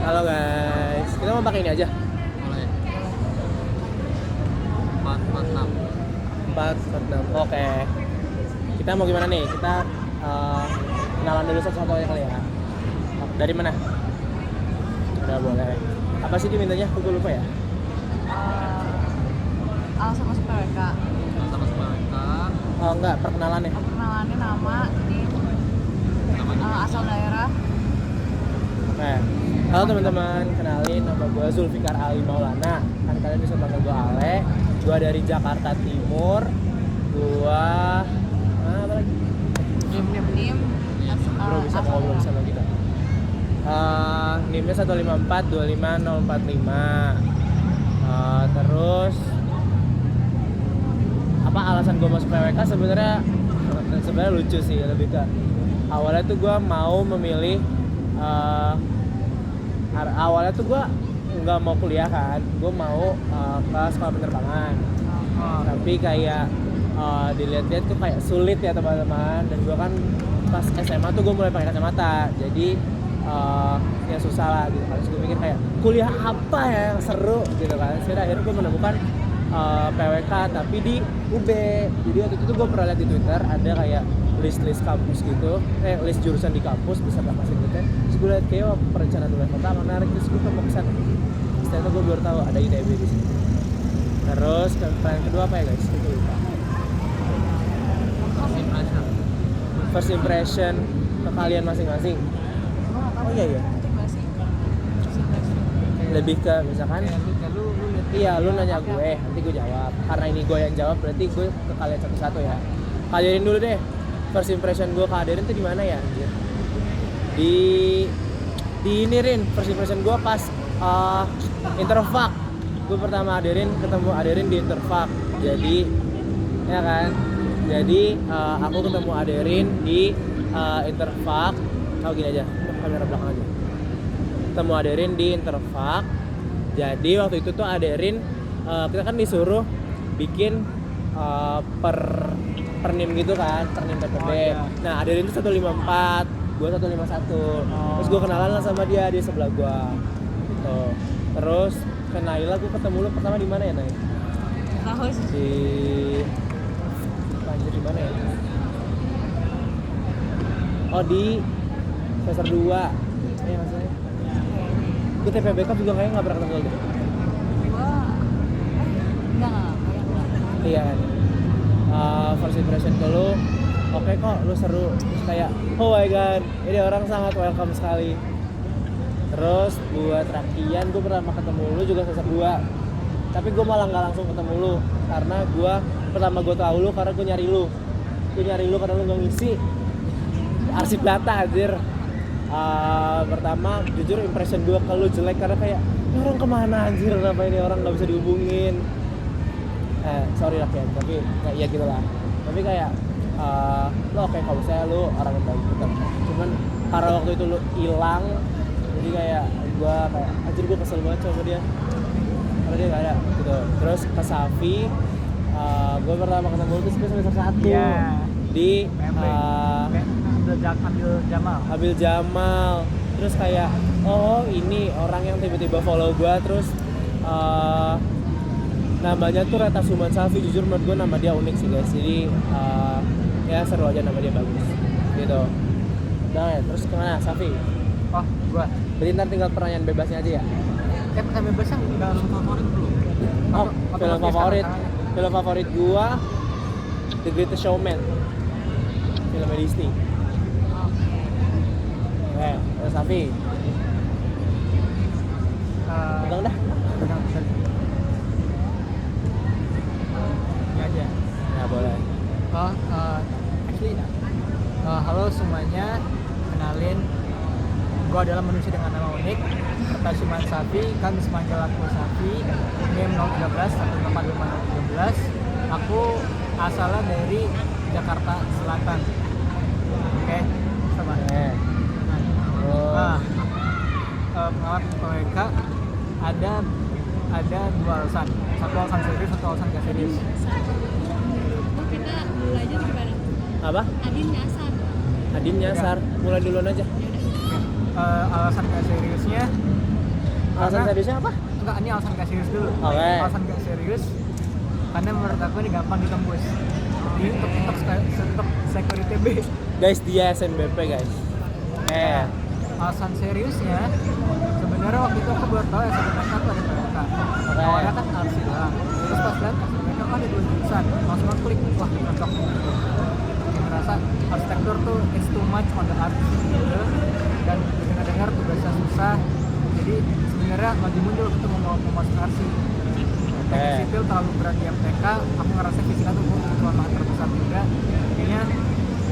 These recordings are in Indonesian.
Halo guys, kita mau pakai ini aja. Boleh. 446. 446. Oke. Kita mau gimana nih? Kita kenalan dulu satu-satu aja kali ya. Dari mana? Udah boleh. Apa sih dimintanya? Gue lupa ya. Alasan masuk PWK. Sama mereka. Oh enggak, perkenalannya. Perkenalannya nama, NIM, Namanya asal daerah. Oke. Halo teman-teman, kenalin nama gue Zulfikar Ali Maulana. Kan kalian bisa panggil gue Ale. Gue dari Jakarta Timur. Gue apa lagi? NIM. Bro bisa ngobrol sama kita. NIM-nya 154-25045. Terus apa alasan gue masuk PWK sebenarnya lucu sih, lebih ke awalnya tuh gue mau memilih awalnya tuh gue nggak mau kuliah kan, gue mau ke sekolah penerbangan. Tapi kayak dilihat-lihat tuh kayak sulit ya teman-teman, dan gue kan pas SMA tuh gue mulai pakai kacamata, jadi ya susah lah gitu kan. Terus gue mikir kayak kuliah apa ya yang seru gitu kan. Akhirnya gue menemukan PWK tapi di UB. Jadi waktu itu tuh gue pernah lihat di Twitter ada kayak list kampus gitu, list jurusan di kampus bisa fasilitasnya. Terus gue lihat kayak perencanaan wilayah kota menarik, terus gue mau kesana. Setelah itu gue baru tahu ada ITB di sini. Terus plan kedua apa ya guys? Itu lupa. First impression ke kalian masing-masing. Oh iya. Lebih ke misalkan iya, lu nanya gue, nanti gue jawab. Karena ini gue yang jawab, berarti gue ke kalian satu-satu ya. Kalian dulu deh. First impression gue ke Aderin tuh di mana ya? Di ini Rin, first impression gue pas Interfax. Gue pertama ketemu Aderin di Interfax. Jadi ya kan. Jadi aku ketemu Aderin di Interfax. Oh gini aja, kamera belakang aja. Ketemu Aderin di Interfax. Jadi waktu itu tuh Aderin kita kan disuruh bikin per NIM gitu kan, per NIM PPB. Oh, iya. Nah Aderin tuh 154, gue 151. Terus gue kenalan lah sama dia di sebelah gue gitu. Terus ke Naila, gue ketemu lu pertama di mana ya Nay? Tahu sih. Di Banjir di mana ya? Oh di semester 2. Iya maksudnya. Gue TPBK juga kayaknya nggak pernah ketemu lu. Enggak. Iya kan. First impression ke lu, oke kok, lu seru. Terus kayak, oh my god, ini orang sangat welcome sekali. Terus buat rakian, gue pertama ketemu lu juga semester 2. Tapi gue malah nggak langsung ketemu lu, karena gue tahu lu karena gue nyari lu. Gue nyari lu karena lu nggak ngisi arsip data anjir. Pertama jujur impression gue ke lu jelek karena kayak ini orang kemana anjir, kenapa ini orang nggak bisa dihubungin. Sorry lah ya, tapi kayak ya gitu lah. Tapi kayak lo oke kalau misalnya lo orang yang baik gitu. Cuman karena waktu itu lo hilang, jadi kayak anjir gue kesel banget sama dia karena dia nggak ada gitu. Terus ke Safi, gue pertama ketemu lu tuh semester 1 di Abil Jamal. Terus kayak oh ini orang yang tiba-tiba follow gue. Terus namanya tuh Reta Suman Safi. Jujur menurut gue nama dia unik sih guys. Jadi ya seru aja, nama dia bagus gitu. Udah ya, terus kemana Safi? Oh, gua. Berarti ntar tinggal pertanyaan bebasnya aja ya? Pertanyaan bebasnya udah favorit belum? Oh, film favorit. Film favorit gua The Greatest Showman. Filmnya Disney. Terus Safi. Pegang dah. Ini aja. Ya boleh. Halo semuanya, kenalin, gue adalah manusia dengan nama unik, Pertasuman Safi, kan sepanjang aku Safi, NIM 013 145 Aku asalnya dari Jakarta Selatan. Oke, sama. Pengalaman PWK ada dua alasan, satu alasan serius, satu alasan gak serius. Kita belajar gimana? Apa? Adin nyasar. Mulai duluan aja. Alasan gak seriusnya Alasan Karena- seriusnya apa? Enggak, ini alasan gak serius dulu. Oke. Alasan gak serius karena menurut aku ini gampang ditembus. Jadi untuk security base. Guys, dia SNBP guys. Alasan seriusnya sebenarnya waktu itu aku baru tahu SNBK tuh ada PWK. Awalnya kan arsi doang. Terus pas lihat SNBK kan ada 2 jurusan, langsung aku klik, wah cocok. Merasa arsitektur tuh it's too much on the art gitu. Dan dengar tugasnya susah. Jadi sebenarnya lagi muncul gitu mau masuk arsi. Teknik sipil terlalu berat di MTK, aku ngerasa fisika tuh kelemahan terbesar juga. Jadinya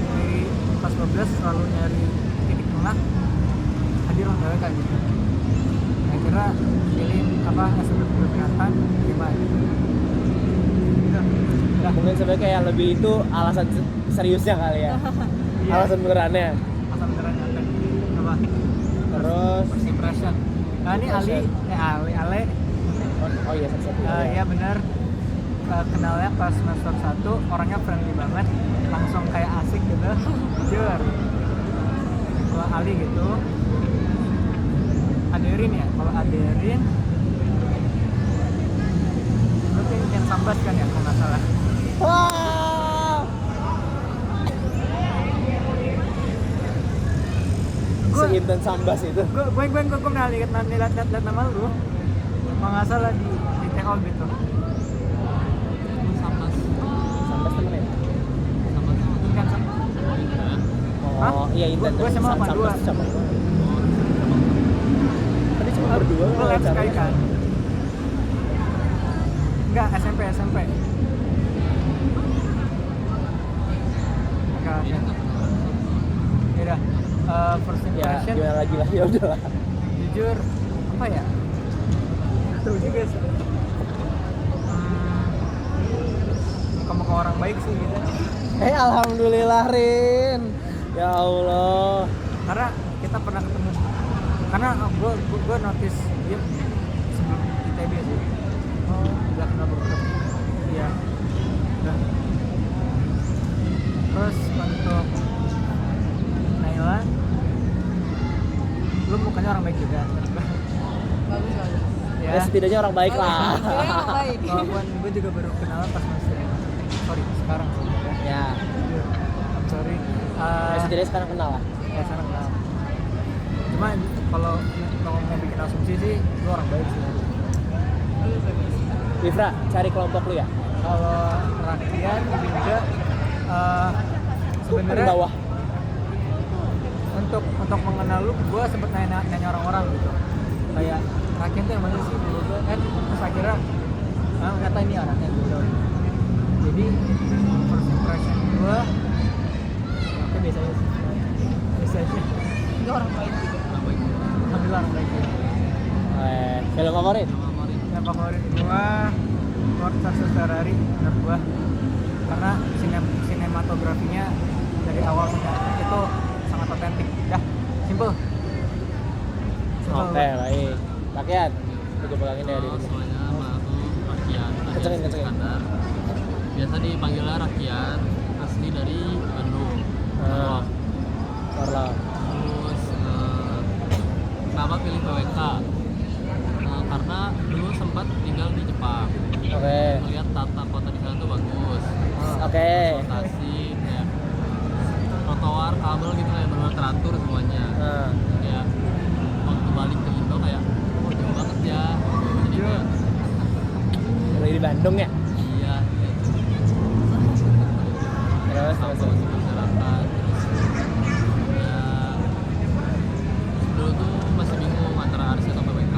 dari kelas 12 selalu nyari titik tengah, hadir lah PWK gitu. Akhirnya pilih apa SNBP berminatan, terima gitu. Udah. Mungkin sebenarnya kayak lebih itu alasan seriusnya kali ya. Iya. Alasan benerannya. Asal beneran nyampe. Apa? Terus First impression. Nah ini Ale. oh iya satu. Iya benar. Kenalnya pas semester 1 orangnya friendly banget, langsung kayak asik gitu. Jujur. Kalau Ali gitu. Aderin ya. Kalau Aderin lu yang sambas kan ya kalau nggak salah. Wah. Seintens sambas itu. Gue pernah lihat nama lu. Kalau nggak salah di TO gitu. Sambas. Sambas temen ya? Sambas. Kan sama. Hah? Oh iya Intan. Gua sama Sambas 82. tuh sama. Tadi cuma berdua Lu lab wawancara. sekali kan? Enggak, SMP. Enggak. Ya udah. First Ya impression. gimana lagi lah, ya udah lah. Jujur apa ya? Tahu juga sih. Muka-muka orang baik sih gitu. Alhamdulillah Rin. Ya Allah. Karena kita pernah ketemu. Karena gue notice dia sebelum ITB sih. Udah kenal beberapa. Iya. Udah. Terus untuk Naila, lu mukanya orang baik juga. Bagus. Ya. Ya setidaknya orang baik lah. Kira yang baik. Walaupun gue juga baru kenal pas masih sekarang sih. Ya. I'm sorry. Setidaknya sekarang kenal lah. Ya sekarang kenal. Cuma kalau mau bikin asumsi sih, lu orang baik sih. Wifra, cari kelompok lu ya? Kalau Rakian juga Paling sebenarnya bawah. untuk mengenal lu, gue sempet nanya orang-orang gitu. Kayak Rakian tuh yang mana sih? Kan terus akhirnya ternyata ini anaknya gitu. Jadi first impression gue oke biasa aja sih. Biasa aja. Itu orang baik juga. Alhamdulillah orang baik juga. Film favorit? Yang favorit gua Ford versus Ferrari menurut gua karena sinematografinya dari awal sampai akhir itu sangat otentik. Dah, simple. Oke, baik. Rakyat, gue pegangin ya di Halo sini. semuanya, nama aku Rakian Kencengin. Iskandar. Biasa dipanggilnya Rakian, asli dari Bandung. Ah. Orla. Terus kenapa pilih PWK? Karena dulu sempat tinggal di Jepang. Oke. Melihat tata kota di sana tuh bagus. Oke. Transportasi, kayak trotoar, kabel gitu kayak benar teratur semuanya. Nah, Ya waktu balik ke Indo kayak, oh jauh banget ya. Jadi kayak, lagi di Bandung ya? iya. Gitu. Terus. Sama masyarakat terus ya dulu tuh masih bingung antara arsi atau PWK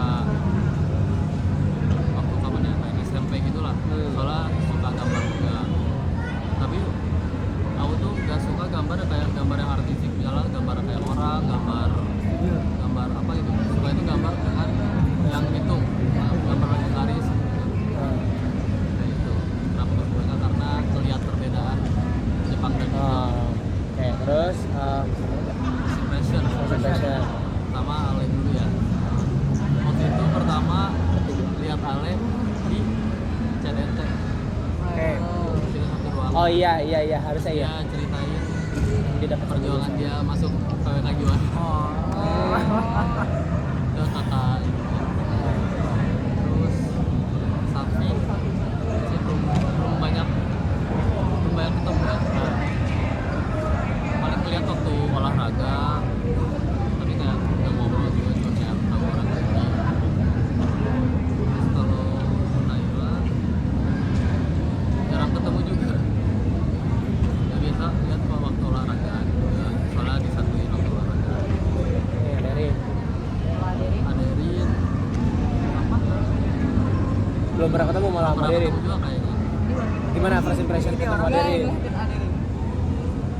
waktu kapan ya kayak SMP gitulah soalnya suka gambar juga tapi aku tuh gak suka gambar kayak gambar yang artistik misalnya gambar kayak orang gambar apa gitu suka itu gambar dengan yang itu gambar legendaris gitu. Kayak itu kenapa ke PWK karena melihat perbedaan Jepang dan Indo. Oke, terus Impression pertama Ale dulu ya waktu itu pertama lihat Ale di CDT Oke. kita satu ruangan oh iya harusnya iya. dia ceritain Dia dapat perjuangan dia masuk PWK gimana Oh. itu kata pernah ketemu malah sama pernah Derin. ketemu juga kayaknya. Gimana first impression ketemu sama Enggak, Derin? ngeliatin Aderin.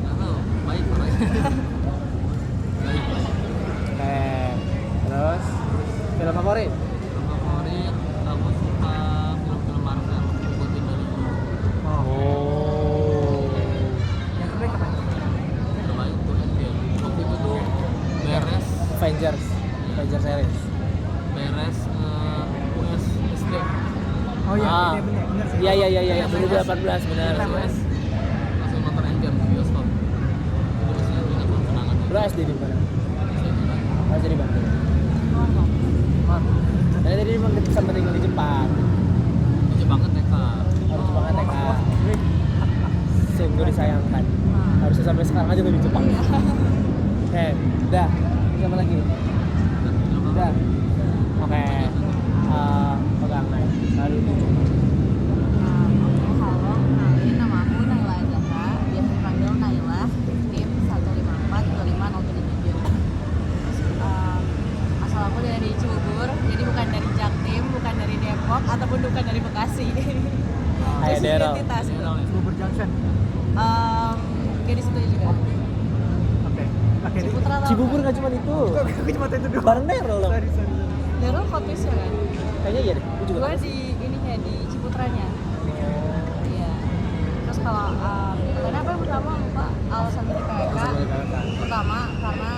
Nggak tahu, baik baik. Baik. Oke. Terus film favorit? Film favorit, aku suka film-film Marvel, ikutin dari dulu. Oh. Yang terbaik apa? Terbaik tuh Endgame. Waktu itu tuh beres Avengers series. US SD. Oh iya, Ah. ini bener sih. Iya 2018 benar. US langsung nonton Endgame di bioskop. Itu masih ingat tuh kenangan. Lu SD di mana? SD di Bandung. Mantap. Dan tadi emang sempat tinggal di Jepang. Di Jepang kan TK. Harus Jepang kan TK. Sungguh disayangkan. Harusnya sampai sekarang aja tuh di Jepang. Oke, udah. Siapa lagi? Udah. Oke. Pegang naik. Lalu Oke, halo, kenalin nama aku Naila Zahra, biasa dipanggil Naila, NIM 1542507. Asal aku dari Cibubur, jadi bukan dari Jaktim, bukan dari Depok, ataupun bukan dari Bekasi. Ayo, Terus Daryl. identitas gitu. Cibubur Junction. Kayak di situ juga. Oke. Oke. Ciputra tau Cibubur nggak? nggak cuma itu. Aku cuma tahu itu doang. Bareng Daryl dong. Sorry. Daryl fotoisnya kan? Kayaknya iya deh. Gue juga. Gue di ininya, di Ciputranya. Iya. Terus kalau pertanyaan apa yang pertama lupa alasan dari PWK? Pertama karena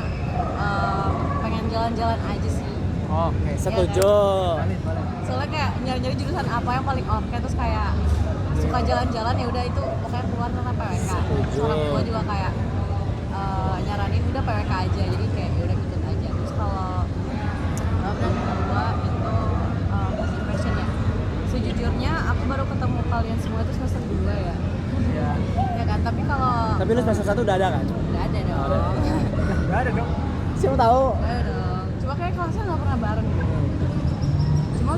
pengen jalan-jalan aja sih. Oke, setuju. Boleh. Soalnya kayak nyari-nyari jurusan apa yang paling oke, terus kayak suka jalan-jalan ya udah itu pokoknya keluar karena PWK. Terus orang tua juga kayak nyaranin udah PWK aja, jadi kayak ya udah ikut aja. Terus kalau yang kedua itu first impression ya. Sejujurnya aku baru ketemu kalian semua itu semester 2 ya. Iya. Ya kan, tapi kalau Tapi lu semester 1 udah ada kan? udah ada dong. Oh, udah. Enggak ada dong. Siapa tahu? Udah ada dong. Cuma kayak kelasnya nggak pernah bareng gitu. Cuma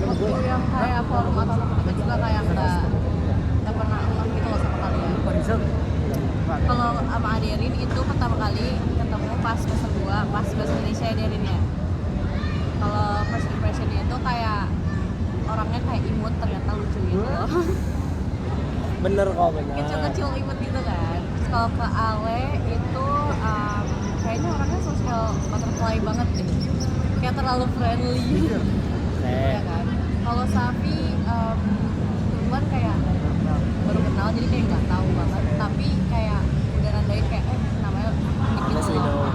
waktu yang kayak forum atau apa itu juga kayak nggak pernah ngomong gitu loh sama kalian. Horizon. Kalau sama Aderin itu pertama kali ketemu pas semester 2 pas bahasa Indonesia ya Aderin ya. Kalau first impressionnya itu kayak orangnya kayak imut, ternyata lucu gitu loh. Bener kok, bener. Kecil-kecil imut gitu kan. Terus kalau ke Ale itu kayaknya orangnya social butterfly banget deh. Kayak terlalu friendly. Oke. Ya kan. Kalau Safi duluan kayak baru kenal jadi kayak nggak tahu banget, tapi kayak udah nandain kayak namanya unik Yes, gitu we know. loh.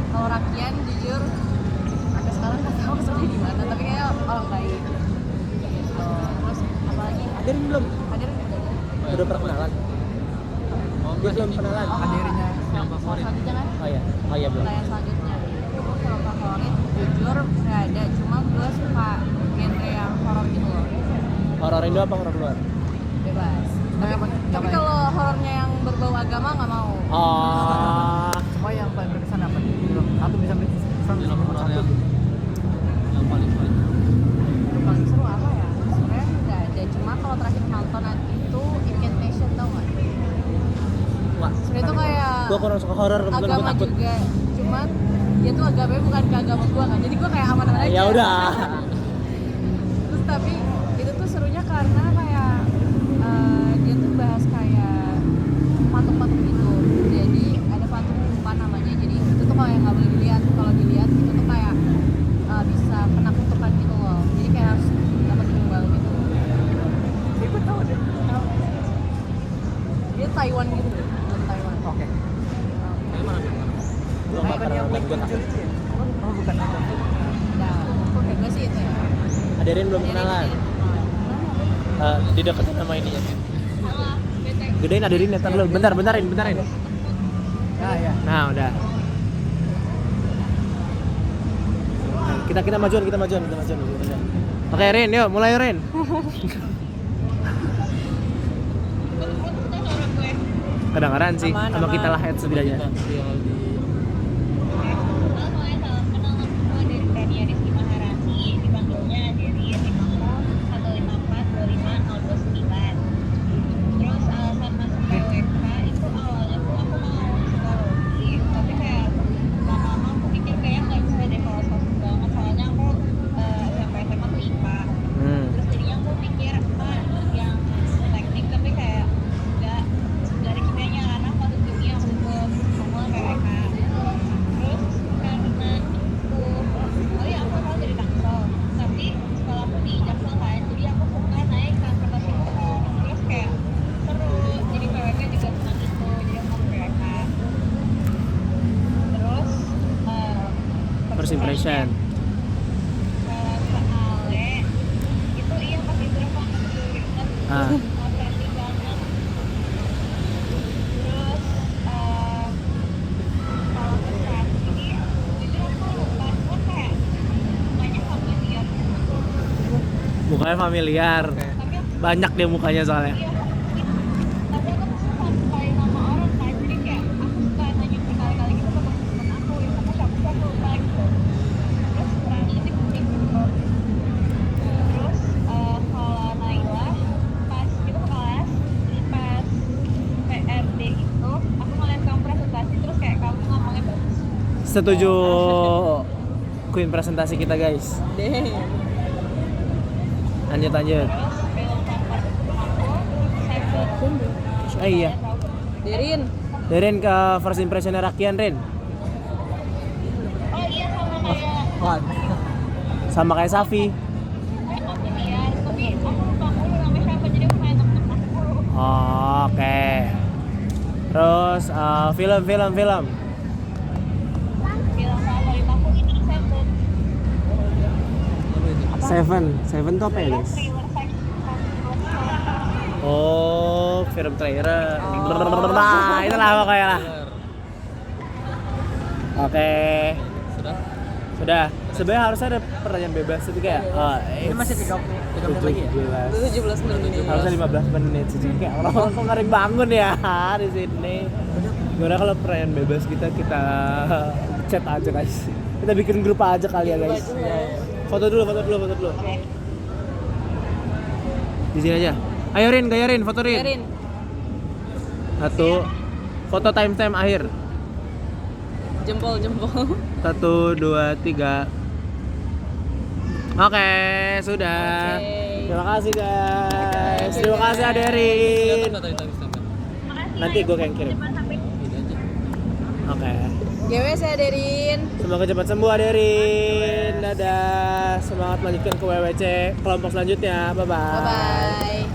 Kalau Rakian jujur sampai sekarang nggak tahu sebenarnya di mana, tapi kayak orang baik gitu. Terus apalagi Aderin belum? ada Udah pernah kenalan? Oh, Dia belum kenalan. Aderinya Yang favorit. selanjutnya kan Oh iya belum. pertanyaan selanjutnya itu film favorit jujur nggak ada, cuma gue suka genre yang horor gitu loh. Horor Indo apa horor luar? Bebas. Tapi kalau horornya yang berbau agama nggak mau. Oh. Semua yang paling berkesan apa nih? Film satu bisa beri Film horor satu. yang paling paling Yang paling seru apa ya? Sebenarnya nggak ada. Cuma kalau terakhir nonton itu Incantation, tau nggak? Wah, Sebenarnya itu kayak gua kurang suka horor, kebetulan gua agama takut. juga. Cuman dia tuh agamanya bukan ke agama gua kan. Jadi gua kayak aman-aman aja. Ya udah. Terus tapi itu tuh serunya karena kayak dia tuh bahas kayak patung-patung gitu. Jadi ada patung lupa namanya. Jadi itu tuh kayak nggak boleh dilihat. Kalau dilihat itu tuh kayak bisa kena kutukan gitu loh. Jadi kayak harus dapat tumbal gitu. Siapa tahu deh. Dia Taiwan gitu deh. Film Taiwan. Oke. kayak mana film? Gua nggak pernah nonton, gua takut. Oh bukan. Nah, kok gue sih itu ya. Aderin belum kenalan. Dideketin sama ini ya. Gedein Aderin ya, ntar lu. Bentarin. Nah ya. Nah, udah. Nah, kita majuan. Oke, Rin, yuk mulai Rin. Kedengaran sih, sama kita lah head setidaknya. first impression. Kalau Ale itu iya pas intro banget dulu inget Ah. friendly banget. Terus kalau ke Safi jujur aku lupa cuma kayak banyak familiar gitu. Mukanya familiar. Tapi Banyak dia mukanya soalnya. iya tapi aku tuh suka ceritain nama orang kan jadi kayak aku suka nanya berkali-kali gitu ke temen-temen aku yang aku siapa lupa gitu. Terus friendly itu penting gitu. Terus kalau Naila pas kita ke kelas pas PRD itu aku ngeliat kamu presentasi terus kayak kamu ngomongnya bagus. Setuju. Queen presentasi kita guys. Deh. Lanjut. Terus film favorit aku Seven. Iya. Derin. Derin ke first impressionnya Rakian Rin. Oh iya sama kayak Sama kayak Safi. familiar tapi aku lupa mulu namanya siapa jadi aku kayak temen-temen aku mulu. Oke. Terus film. Film favorit aku ini Seven. Seven tuh apa ya guys? Thriller science fiction. Oh, film trailer. Nah, itu lah pokoknya lah. Oke. Sudah. Sebenarnya harusnya ada pertanyaan bebas tapi kayak Ini masih 3 menit lagi ya? 17 menit. Harusnya 15 menit sih. Kayak orang-orang kok nggak bangun ya di sini. Gimana kalau pertanyaan bebas kita chat aja guys. Kita bikin grup aja kali ya guys. Foto dulu. Di sini aja. Ayo Rin, gaya Rin, foto Rin. Derin. Satu. Foto time akhir. Jempol. 1, 2, 3. Oke, sudah. Oke. Terima kasih guys. Terima kasih Aderin. Nanti gue yang kirim. Oke. GWS ya Derin. Semoga cepat sembuh Aderin. Dadah. Semangat melanjutkan ke WWC kelompok selanjutnya. Bye bye. Bye bye.